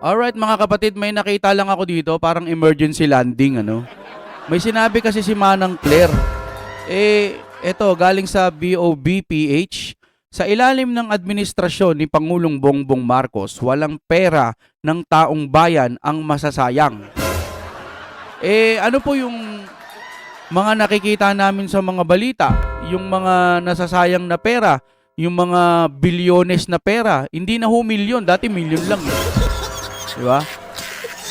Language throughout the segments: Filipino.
Alright mga kapatid, may nakita lang ako dito, parang emergency landing ano. May sinabi kasi si Manang Claire. Eto galing sa BOBPH. Sa ilalim ng administrasyon ni Pangulong Bongbong Marcos, walang pera ng taong bayan ang masasayang. Ano po yung mga nakikita namin sa mga balita? Yung mga nasasayang na pera, yung mga bilyones na pera, hindi na ho milyon, dati milyon lang. Di ba?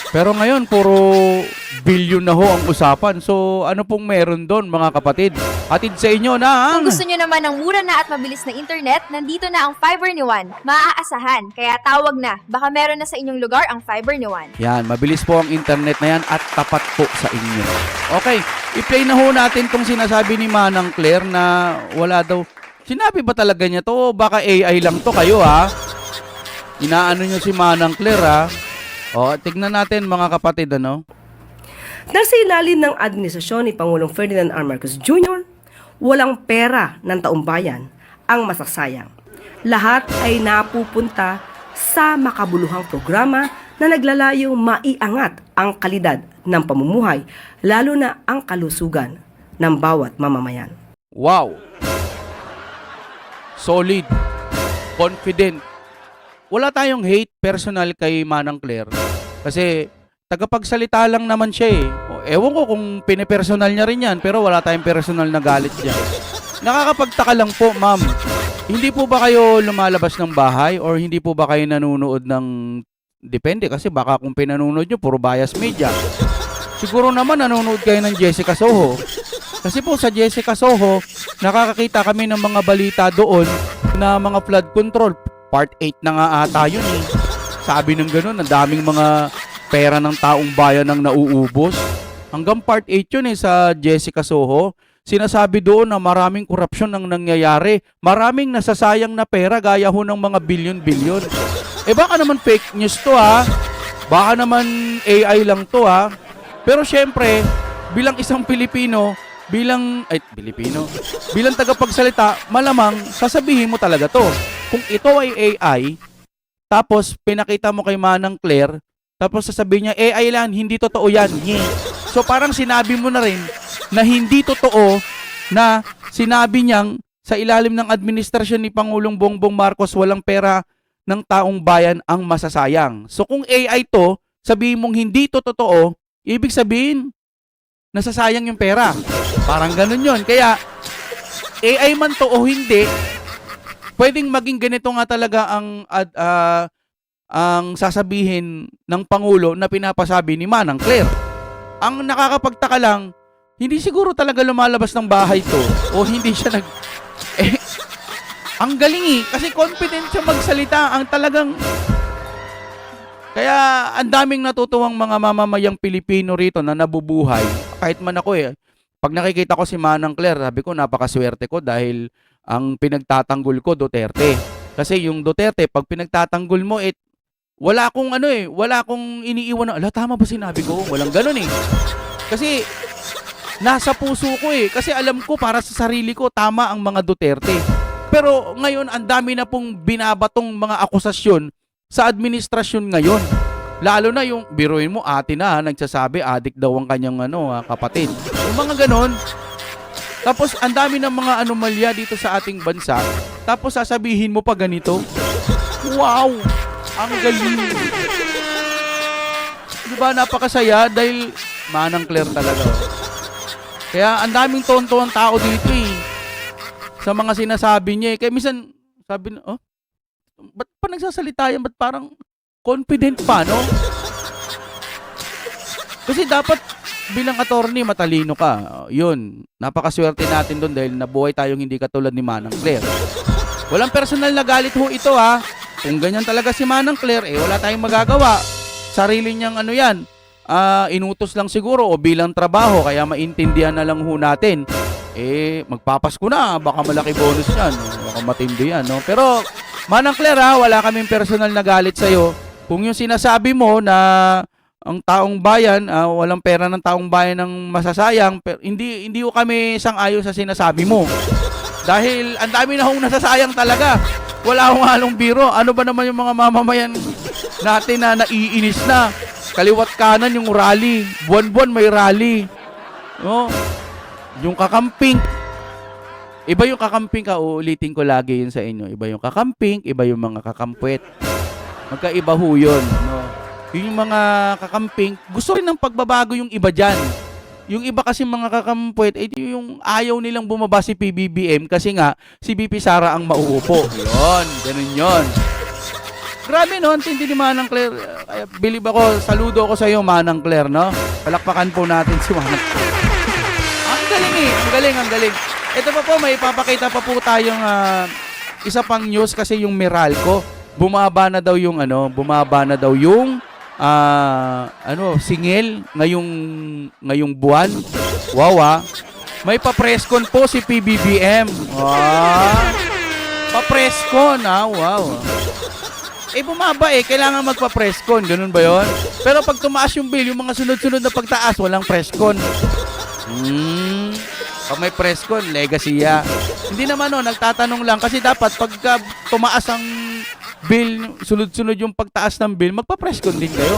Pero ngayon, puro bilyon na ho ang usapan. So, ano pong meron doon, mga kapatid? Hatid sa inyo na Kung gusto nyo naman ng mura na at mabilis na internet, nandito na ang fiber ni Juan. Maaasahan, kaya tawag na. Baka meron na sa inyong lugar ang fiber ni Juan. yan, mabilis po ang internet na yan at tapat po sa inyo. Okay, i-play na ho natin tong sinasabi ni Manang Claire na wala daw. Sinabi ba talaga niya to? Baka AI lang to kayo ha? Inaano nyo si Manang Claire ha? O, tignan natin mga kapatid ano? Nasa ilalim ng administrasyon ni Pangulong Ferdinand R. Marcos Jr., walang pera ng taumbayan ang masasayang. Lahat ay napupunta sa makabuluhang programa na naglalayong maiangat ang kalidad ng pamumuhay, lalo na ang kalusugan ng bawat mamamayan. Wow! Solid. Confident. Wala tayong hate personal kay Manang Claire. Kasi tagapagsalita lang naman siya eh. Ewan ko kung pinipersonal niya rin yan, pero wala tayong personal na galit dyan. Nakakapagtaka lang po, ma'am. Hindi po ba kayo lumalabas ng bahay or hindi po ba kayo nanonood ng... Depende kasi baka kung pinanonood nyo, puro bias media. Siguro naman nanonood kayo ng Jessica Soho. Kasi po sa Jessica Soho, nakakakita kami ng mga balita doon na mga flood control. Part 8 na nga ata yun eh. Sabi ng ganun, ang daming mga pera ng taong bayan ang nauubos. Hanggang part 8 yun eh sa Jessica Soho. Sinasabi doon na maraming korupsyon ang nangyayari. Maraming nasasayang na pera gaya ho ng mga bilyon-bilyon. Baka naman fake news to ha. Baka naman AI lang to ha. Pero syempre, bilang isang Pilipino, bilang tagapagsalita, malamang sasabihin mo talaga to. Kung ito ay AI, tapos pinakita mo kay Manang Claire, tapos sasabihin niya, AI lang, hindi totoo yan. So parang sinabi mo na rin na hindi totoo na sinabi niyang sa ilalim ng administrasyon ni Pangulong Bongbong Marcos walang pera ng taong bayan ang masasayang. So kung AI to, sabihin mong hindi to totoo, ibig sabihin, nasasayang yung pera. Parang ganun yon. Kaya, AI man to o hindi, pwedeng maging ganito nga talaga ang sasabihin ng Pangulo na pinapasabi ni Manang Claire. Ang nakakapagtaka lang, hindi siguro talaga lumalabas ng bahay to o hindi siya ang galing eh, kasi confident siya magsalita, ang talagang kaya ang daming natutuwang mga mamamayang Pilipino rito na nabubuhay. Kahit man ako pag nakikita ko si Manang Claire, sabi ko napakaswerte ko dahil ang pinagtatanggol ko Duterte. Kasi yung Duterte, pag pinagtatanggol mo, wala akong iniiwan na, tama ba sinabi ko? Walang ganun eh. Kasi nasa puso ko eh. Kasi alam ko para sa sarili ko, tama ang mga Duterte. Pero ngayon, ang dami na pong binabatong mga akusasyon sa administrasyon ngayon. Lalo na yung, biruin mo, ate na, nagsasabi, adik daw ang kanyang kapatid. Yung mga ganon. Tapos, ang dami ng mga anomalya dito sa ating bansa. Tapos, sasabihin mo pa ganito. Wow! Ang galing! Diba, napakasaya dahil Manang Claire talaga. Kaya, ang daming tonto ang tao dito eh. Sa mga sinasabi niya eh. Kaya minsan, sabi na, ba't pa nagsasalita yan? Ba't parang confident pa, no? Kasi dapat bilang attorney, matalino ka. Yun, napakaswerte natin doon dahil nabuhay tayong hindi katulad ni Manang Claire. Walang personal na galit ho ito ha. Kung ganyan talaga si Manang Claire, wala tayong magagawa. Sarili niyang inutos lang siguro o bilang trabaho, kaya maintindihan na lang ho natin. Magpapasko na, baka malaki bonus yan. Baka matindi yan, no? Pero, Manang Claire ha, wala kaming personal na galit sa'yo. Kung yung sinasabi mo na ang taong bayan, walang pera ng taong bayan ng masasayang, pero hindi ko kami sang-ayon sa sinasabi mo. Dahil ang dami na hong nasasayang talaga. Wala akong halong biro. Ano ba naman yung mga mamamayan natin na naiinis na. Kaliwat kanan yung rally. Buwan-buwan may rally. No? Yung kakamping. Iba yung kakamping ka, uulitin ko lagi yun sa inyo. Iba yung kakamping, iba yung mga kakampwet. Magkaiba ho yun. No? Yung mga kakamping, gusto rin ng pagbabago yung iba dyan. Yung iba kasi mga kakampwet, yung ayaw nilang bumaba si PBBM kasi nga si BP Sara ang mauupo. Yun, ganun yun. Grabe no, ang tindi ni Manang Claire. Kaya believe ako, saludo ako sa iyo Manang Claire, no? Palakpakan po natin si Manang Claire. Ang galing eh, ang galing. Ito pa po, may ipapakita pa po tayong isa pang news kasi yung Meralco. Bumaba na daw yung singil ngayong buwan. Wow. May pa-presscon po si PBBM. Pa-presscon wow. Bumaba kailangan magpa-presscon, ganun ba 'yon? Pero pag tumaas yung bill, yung mga sunod-sunod na pagtaas, walang presscon. Pag may presscon, legacy ya. Hindi naman nagtatanong lang kasi dapat pagka tumaas ang bill, sunod-sunod yung pagtaas ng bill, magpa-presscon din kayo.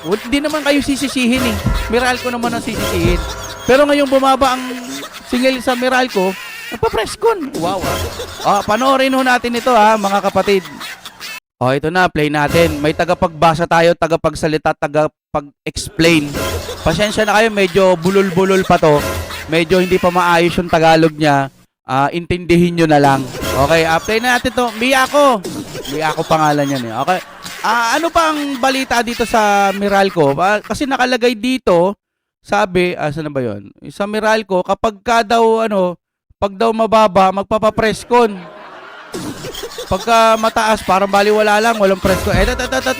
Hindi naman kayo sisisihin Meralco naman ang sisisihin. Pero ngayon bumaba ang singil sa Meralco, magpa-presscon. Wow. Panoorin ho natin ito mga kapatid. Ito na, play natin. May tagapagbasa tayo, tagapagsalita, tagapag-explain. Pasensya na kayo, medyo bulol-bulol pa to. Medyo hindi pa maayos yung Tagalog niya. Intindihin nyo na lang. Okay, play na natin to. Miyako pangalan yan Okay. Ano pa ang balita dito sa Meralco? Kasi nakalagay dito, sabi, saan na ba yun? Sa Meralco, kapag pag daw mababa, magpapapresscon. Pagka mataas, parang baliwala lang, walang presscon.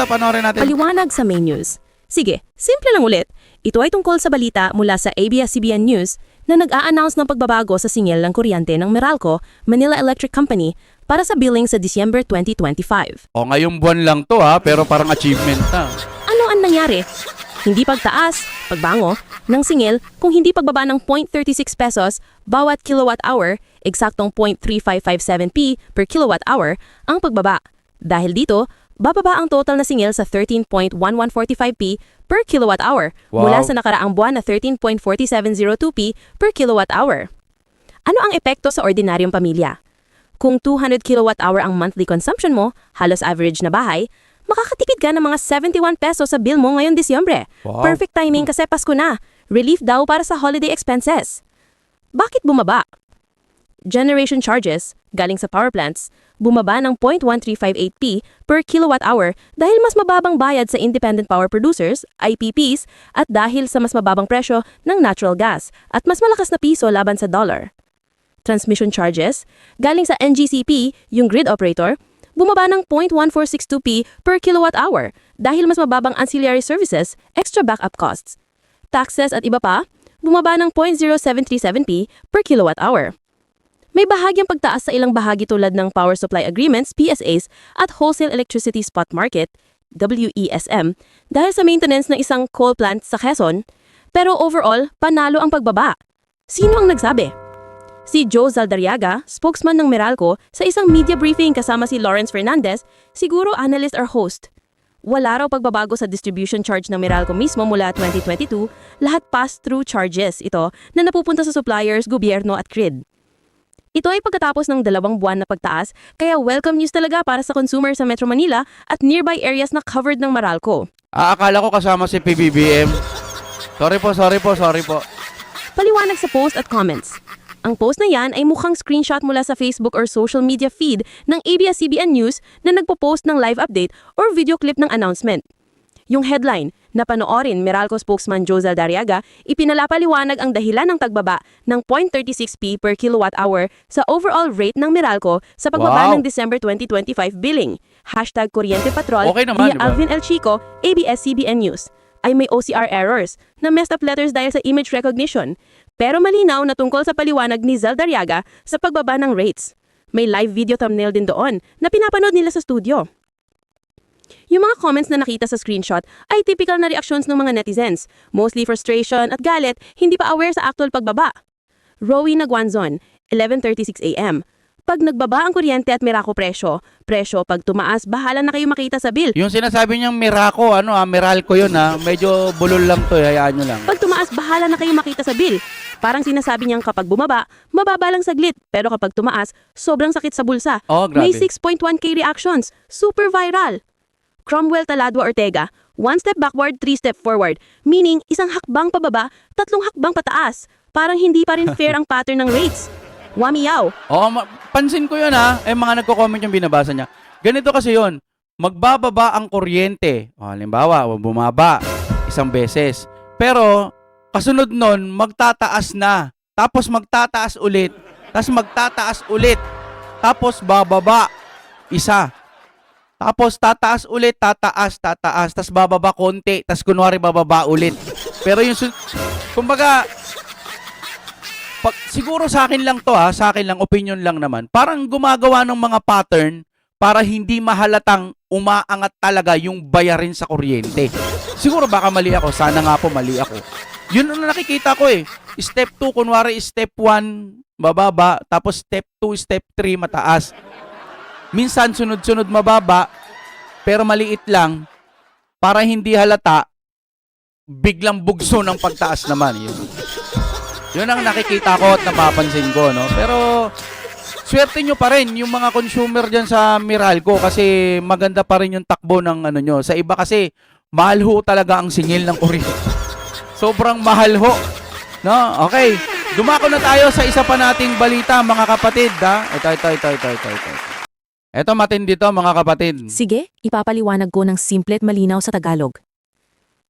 Panoorin natin. Paliwanag sa main news. Sige, simple lang ulit. Ito ay tungkol sa balita mula sa ABS-CBN News na nag-a-announce ng pagbabago sa singil ng kuryente ng Meralco, Manila Electric Company, para sa billing sa December 2025. Ngayong buwan lang to pero parang achievement na. Ano ang nangyari? Hindi pagtaas, pagbango, ng singil kung hindi pagbaba ng 0.36 pesos bawat kilowatt hour, eksaktong 0.3557p per kilowatt hour ang pagbaba. Dahil dito, bababa ang total na singil sa 13.1145p per kilowatt hour mula sa nakaraang buwan na 13.4702p per kilowatt hour. Ano ang epekto sa ordinaryong pamilya? Kung 200 kilowatt hour ang monthly consumption mo, halos average na bahay, makakatipid ka ng mga 71 pesos sa bill mo ngayong Disyembre. Wow. Perfect timing kasi Pasko na. Relief daw para sa holiday expenses. Bakit bumaba? Generation charges, galing sa power plants, bumaba ng 0.1358p per kilowatt hour dahil mas mababang bayad sa independent power producers, IPPs, at dahil sa mas mababang presyo ng natural gas at mas malakas na piso laban sa dollar. Transmission charges, galing sa NGCP, yung grid operator, bumaba ng 0.1462p per kilowatt hour dahil mas mababang ancillary services, extra backup costs. Taxes at iba pa, bumaba ng 0.0737p per kilowatt hour. May bahagyang pagtaas sa ilang bahagi tulad ng Power Supply Agreements, PSAs, at Wholesale Electricity Spot Market, WESM, dahil sa maintenance ng isang coal plant sa Quezon, pero overall, panalo ang pagbaba. Sino ang nagsabi? Si Joe Zaldariaga, spokesman ng Meralco, sa isang media briefing kasama si Lawrence Fernandez, siguro analyst or host. Wala raw pagbabago sa distribution charge ng Meralco mismo mula 2022, lahat pass-through charges ito na napupunta sa suppliers, gobyerno at grid. Ito ay pagkatapos ng 2 buwan na pagtaas, kaya welcome news talaga para sa consumer sa Metro Manila at nearby areas na covered ng Meralco. Akala ko kasama si PBBM. Sorry po. Paliwanag sa post at comments. Ang post na yan ay mukhang screenshot mula sa Facebook or social media feed ng ABS-CBN News na nagpo-post ng live update or video clip ng announcement. Yung headline, na panoorin Meralco spokesman Joe Zaldariaga, ipinalapaliwanag ang dahilan ng tagbaba ng 0.36p per kilowatt hour sa overall rate ng Meralco sa pagbaba ng December 2025 billing. #Kuryente Patrol Okay naman, via diba? Alvin El Chico, ABS-CBN News. Ay may OCR errors na messed up letters dahil sa image recognition. Pero malinaw na tungkol sa paliwanag ni Zaldariaga sa pagbaba ng rates. May live video thumbnail din doon na pinapanood nila sa studio. Yung mga comments na nakita sa screenshot ay typical na reactions ng mga netizens, mostly frustration at galit, hindi pa aware sa actual pagbaba. Rowie Naguanzon, 11:36 a.m. Pag nagbaba ang kuryente at Meralco presyo, pag tumaas, bahala na kayo makita sa bill. Yung sinasabi niyang Meralco, Meralco yun medyo bulol lang to, hayaan nyo lang. Pag tumaas, bahala na kayo makita sa bill. Parang sinasabi niyang kapag bumaba, mababa lang saglit. Pero kapag tumaas, sobrang sakit sa bulsa. Oh, grabe. May 6.1K reactions. Super viral. Cromwell Taladua Ortega, 1 step backward, 3 step forward. Meaning, isang hakbang pababa, 3 hakbang pataas. Parang hindi pa rin fair ang pattern ng rates. Wamiyaw. Pansin ko yun mga nagko-comment yung binabasa niya. Ganito kasi yun, magbababa ang kuryente. Halimbawa, bumaba isang beses. Pero, kasunod nun, magtataas na. Tapos magtataas ulit. Tapos magtataas ulit. Tapos bababa. Isa. Tapos tataas ulit, tataas. Tapos bababa konti. Tapos kunwari bababa ulit. Pero yung, kumbaga, siguro sa akin lang to sa akin lang, opinion lang naman. Parang gumagawa ng mga pattern para hindi mahalatang umaangat talaga yung bayarin sa kuryente. Siguro baka mali ako, sana nga po mali ako. Yun ang nakikita ko Step 2, kunwari step 1, bababa, tapos step 2, step 3, mataas. Minsan sunod-sunod mababa, pero maliit lang, para hindi halata, biglang bugso ng pagtaas naman. Yun ang nakikita ko at napapansin ko, no? Pero, swerte nyo pa rin yung mga consumer dyan sa Meralco kasi maganda pa rin yung takbo ng nyo. Sa iba kasi, mahal ho talaga ang singil ng kuryente. Sobrang mahal ho. No? Okay. Dumako na tayo sa isa pa nating balita, mga kapatid, Ito. Ito matindi to, mga kapatid. Sige, ipapaliwanag ko ng simple at malinaw sa Tagalog.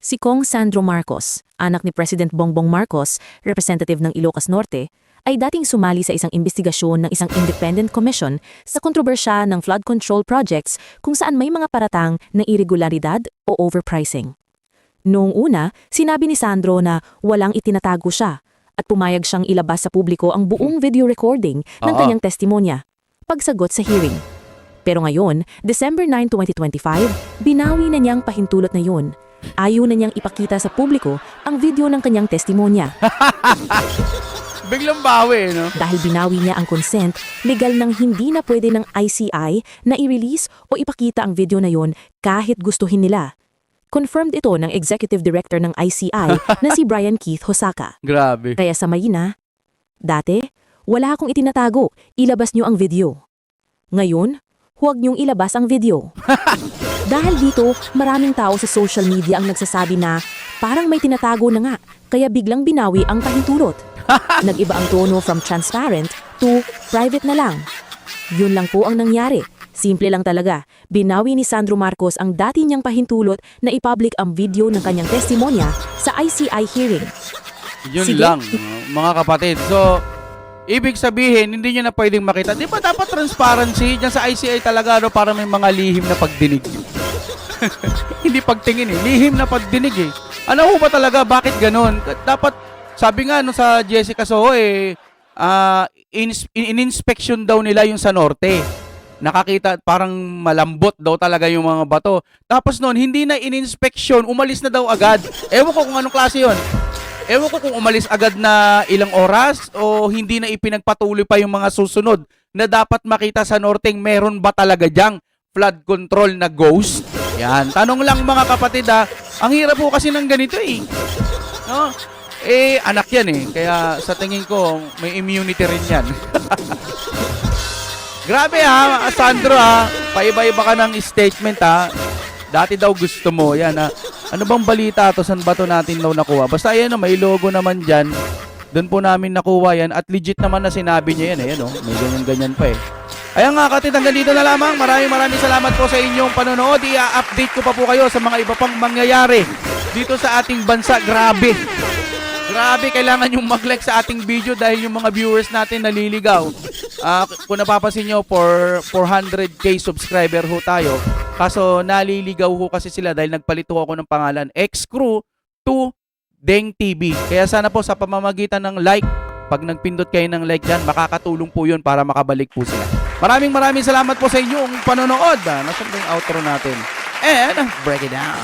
Si Kong Sandro Marcos, anak ni President Bongbong Marcos, representative ng Ilocos Norte, ay dating sumali sa isang investigasyon ng isang independent commission sa kontrobersya ng flood control projects kung saan may mga paratang ng irregularidad o overpricing. Noong una, sinabi ni Sandro na walang itinatago siya at pumayag siyang ilabas sa publiko ang buong video recording ng kanyang testimonya, pagsagot sa hearing. Pero ngayon, December 9, 2025, binawi na niyang pahintulot na yun. Ayaw na niyang ipakita sa publiko ang video ng kanyang testimonya. Biglang bawi, no? Dahil binawi niya ang consent, legal nang hindi na pwede ng ICI na i-release o ipakita ang video na yon kahit gustuhin nila. Confirmed ito ng Executive Director ng ICI na si Brian Keith Hosaka. Grabe. Kaya sa Mayina, dati, wala akong itinatago, ilabas niyo ang video. Ngayon, huwag niyong ilabas ang video. Dahil dito, maraming tao sa social media ang nagsasabi na parang may tinatago na nga, kaya biglang binawi ang pahintulot. Nag-iba ang tono from transparent to private na lang. Yun lang po ang nangyari. Simple lang talaga. Binawi ni Sandro Marcos ang dati niyang pahintulot na i-public ang video ng kanyang testimonya sa ICI hearing. Yun Sige. lang, mga kapatid. So, ibig sabihin, hindi nyo na pwedeng makita. Di ba dapat transparency? Diyan sa ICI talaga, para may mga lihim na pagdinig. Hindi pagtingin lihim na pagdinig Ano ho ba talaga? Bakit ganun? Dapat, sabi nga sa Jessica Soho in-inspection daw nila yung sa norte. Nakakita, parang malambot daw talaga yung mga bato. Tapos noon, hindi na in-inspection, umalis na daw agad. Ewan ko kung anong klase yon. Ewan ko kung umalis agad na ilang oras o hindi na ipinagpatuloy pa yung mga susunod na dapat makita sa norteng meron ba talaga diyang flood control na ghost. Yan, tanong lang mga kapatid ang hirap po kasi ng ganito No? Anak yan kaya sa tingin ko may immunity rin yan. Grabe Sandro paiba-iba ka ng statement Dati daw gusto mo yan Ano bang balita to? Saan ba to natin daw nakuha? Basta may logo naman dyan. Doon po namin nakuha yan. At legit naman na sinabi niya yan May ganyan-ganyan pa Ayan nga kapatid, hanggang dito na lamang. Maraming salamat po sa inyong panonood. I-update ko pa po kayo sa mga iba pang mangyayari dito sa ating bansa. Grabe, kailangan yung mag-like sa ating video dahil yung mga viewers natin naliligaw. Kung napapansin nyo, for 400k subscriber ho tayo. Kaso naliligaw ho kasi sila dahil nagpalit ho ako ng pangalan X-Crew to Deng TV. Kaya sana po sa pamamagitan ng like, pag nagpindot kayo ng like dyan, makakatulong po yun para makabalik po sila. Maraming salamat po sa inyong panonood. Nasaan ba yung outro natin? And break it down.